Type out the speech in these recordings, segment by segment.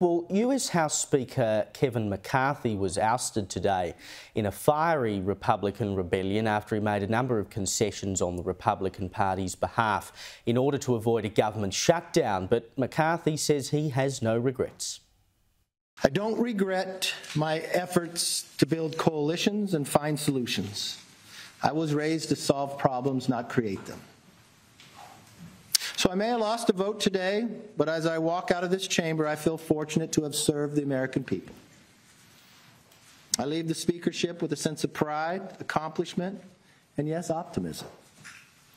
Well, US House Speaker Kevin McCarthy was ousted today in a fiery Republican rebellion after he made a number of concessions on the Republican Party's behalf in order to avoid a government shutdown. But McCarthy says he has no regrets. I don't regret my efforts to build coalitions and find solutions. I was raised to solve problems, not create them. So I may have lost a vote today, but as I walk out of this chamber, I feel fortunate to have served the American people. I leave the speakership with a sense of pride, accomplishment, and yes, optimism.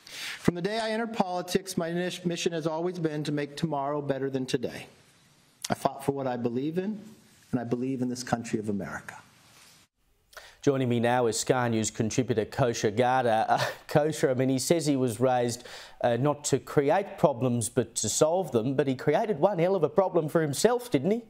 From the day I entered politics, my mission has always been to make tomorrow better than today. I fought for what I believe in, and I believe in this country of America. Joining me now is Sky News contributor Kosha Gada. Kosha, I mean, he says he was raised not to create problems but to solve them, but he created one hell of a problem for himself, didn't he?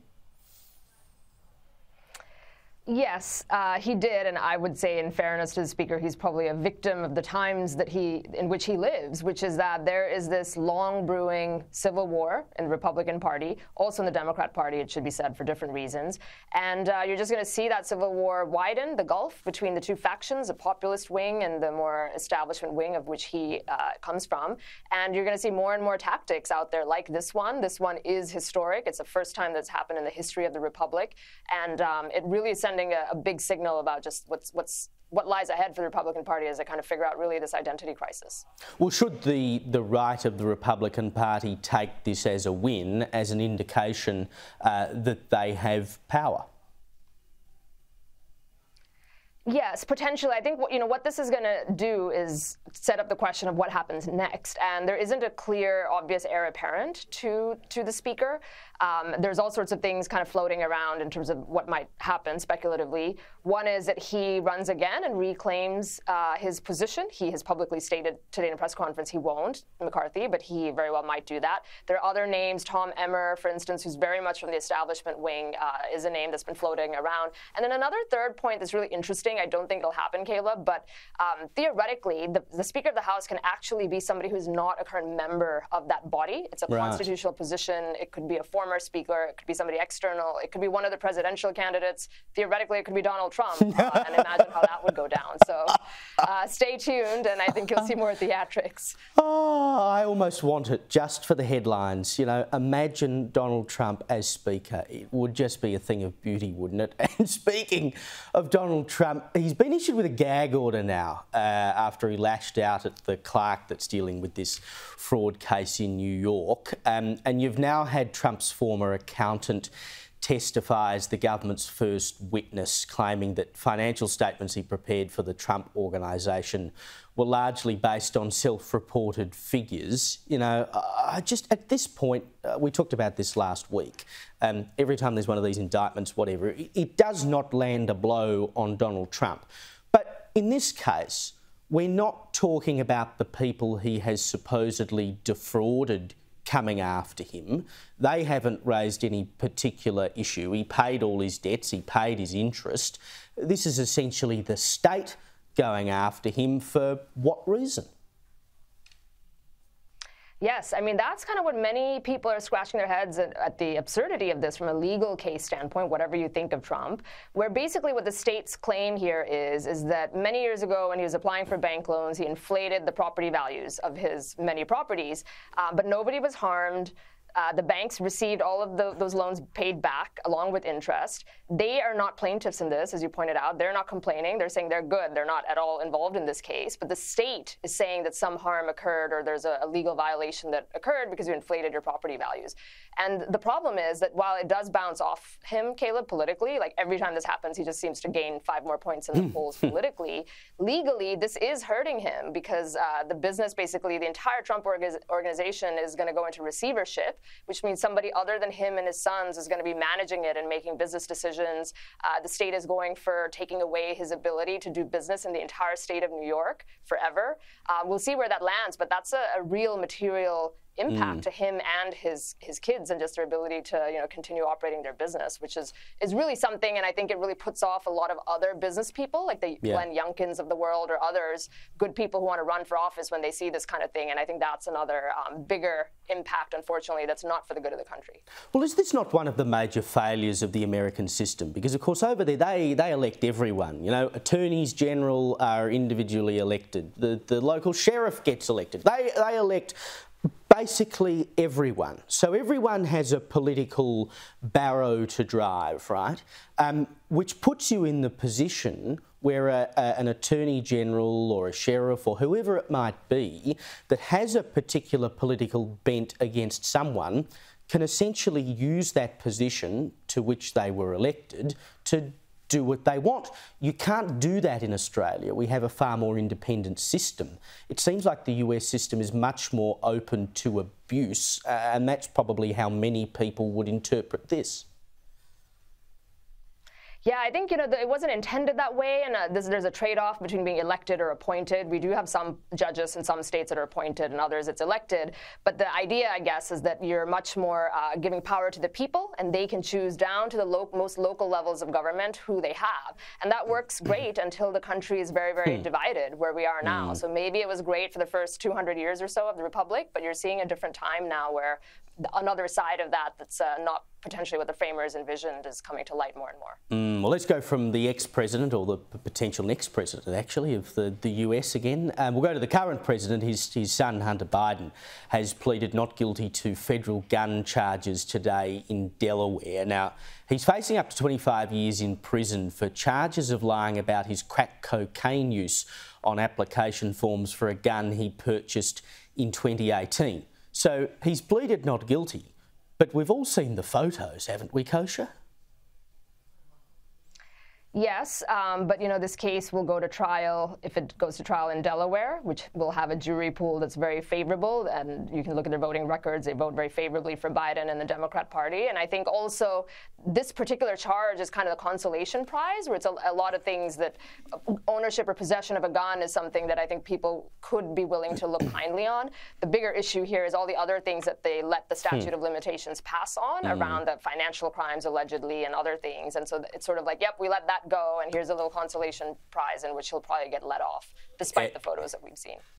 Yes, he did, and I would say, in fairness to the Speaker, he's probably a victim of the times that in which he lives, which is that there is this long-brewing civil war in the Republican Party, also in the Democrat Party, it should be said, for different reasons. And you're just going to see that civil war widen, the gulf between the two factions, the populist wing and the more establishment wing of which he comes from. And you're going to see more and more tactics out there like this one. This one is historic. It's the first time that's happened in the history of the Republic. And it really is sending a big signal about just what lies ahead for the Republican Party as they kind of figure out really this identity crisis. Well, should the right of the Republican Party take this as a win, as an indication that they have power? Yes, potentially. I think what this is going to do is set up the question of what happens next. And there isn't a clear, obvious heir apparent to the Speaker. There's all sorts of things kind of floating around in terms of what might happen speculatively. One is that he runs again and reclaims his position. He has publicly stated today in a press conference he won't, McCarthy, but he very well might do that. There are other names. Tom Emmer, for instance, who's very much from the establishment wing, is a name that's been floating around. And then another third point that's really interesting, I don't think it'll happen, Caleb, but theoretically, the Speaker of the House can actually be somebody who's not a current member of that body. It's a constitutional position. It could be a former Speaker. It could be somebody external. It could be one of the presidential candidates. Theoretically, it could be Donald Trump, and imagine how that would go down. So stay tuned, and I think you'll see more theatrics. Oh, I almost want it just for the headlines. You know, imagine Donald Trump as Speaker. It would just be a thing of beauty, wouldn't it? And speaking of Donald Trump, he's been issued with a gag order now after he lashed out at the clerk that's dealing with this fraud case in New York. And you've now had Trump's former accountant testify as the government's first witness, claiming that financial statements he prepared for the Trump organisation were largely based on self-reported figures. You know, just at this point, we talked about this last week, every time there's one of these indictments, whatever, it does not land a blow on Donald Trump. But in this case, we're not talking about the people he has supposedly defrauded coming after him. They haven't raised any particular issue. He paid all his debts, he paid his interest. This is essentially the state going after him for what reason? Yes, I mean, that's kind of what many people are scratching their heads at the absurdity of this from a legal case standpoint, whatever you think of Trump, where basically what the state's claim here is that many years ago when he was applying for bank loans, he inflated the property values of his many properties, but nobody was harmed. The banks received all of those loans paid back along with interest. They are not plaintiffs in this, as you pointed out. They're not complaining. They're saying they're good. They're not at all involved in this case. But the state is saying that some harm occurred or there's a legal violation that occurred because you inflated your property values. And the problem is that while it does bounce off him, Caleb, politically, like every time this happens, he just seems to gain 5 more points in the polls politically. Legally, this is hurting him because the business, basically the entire Trump organization is going to go into receivership, which means somebody other than him and his sons is going to be managing it and making business decisions. The state is going for taking away his ability to do business in the entire state of New York forever. We'll see where that lands, but that's a real material impact to him and his kids and just their ability to continue operating their business, which is really something. And I think it really puts off a lot of other business people like the Glenn Youngkins of the world or others, good people who want to run for office when they see this kind of thing. And I think that's another bigger impact, unfortunately, that's not for the good of the country. Well, is this not one of the major failures of the American system? Because, of course, over there they elect everyone. Attorneys general are individually elected. The local sheriff gets elected. They elect basically everyone. So everyone has a political barrow to drive, right? Which puts you in the position where an attorney general or a sheriff or whoever it might be that has a particular political bent against someone can essentially use that position to which they were elected to do what they want. You can't do that in Australia. We have a far more independent system. It seems like the US system is much more open to abuse, and that's probably how many people would interpret this. Yeah, I think, it wasn't intended that way, and there's a trade-off between being elected or appointed. We do have some judges in some states that are appointed and others it's elected, but the idea, I guess, is that you're much more giving power to the people, and they can choose down to the most local levels of government who they have. And that works great until the country is very, very divided, where we are now. So maybe it was great for the first 200 years or so of the Republic, but you're seeing a different time now where another side of that that's not potentially what the framers envisioned is coming to light more and more. Well, let's go from the ex-president, or the potential next president, actually, of the US again. We'll go to the current president. His son, Hunter Biden, has pleaded not guilty to federal gun charges today in Delaware. Now, he's facing up to 25 years in prison for charges of lying about his crack cocaine use on application forms for a gun he purchased in 2018. So he's pleaded not guilty, but we've all seen the photos, haven't we, Kosha? Yes, but this case will go to trial if it goes to trial in Delaware, which will have a jury pool that's very favorable, and you can look at their voting records. They vote very favorably for Biden and the Democrat Party. And I think also this particular charge is kind of the consolation prize, where it's a lot of things that ownership or possession of a gun is something that I think people could be willing to look kindly on. The bigger issue here is all the other things that they let the statute of limitations pass on around the financial crimes allegedly and other things. And so it's sort of like, yep, we let that go, and here's a little consolation prize in which he'll probably get let off, despite the photos that we've seen.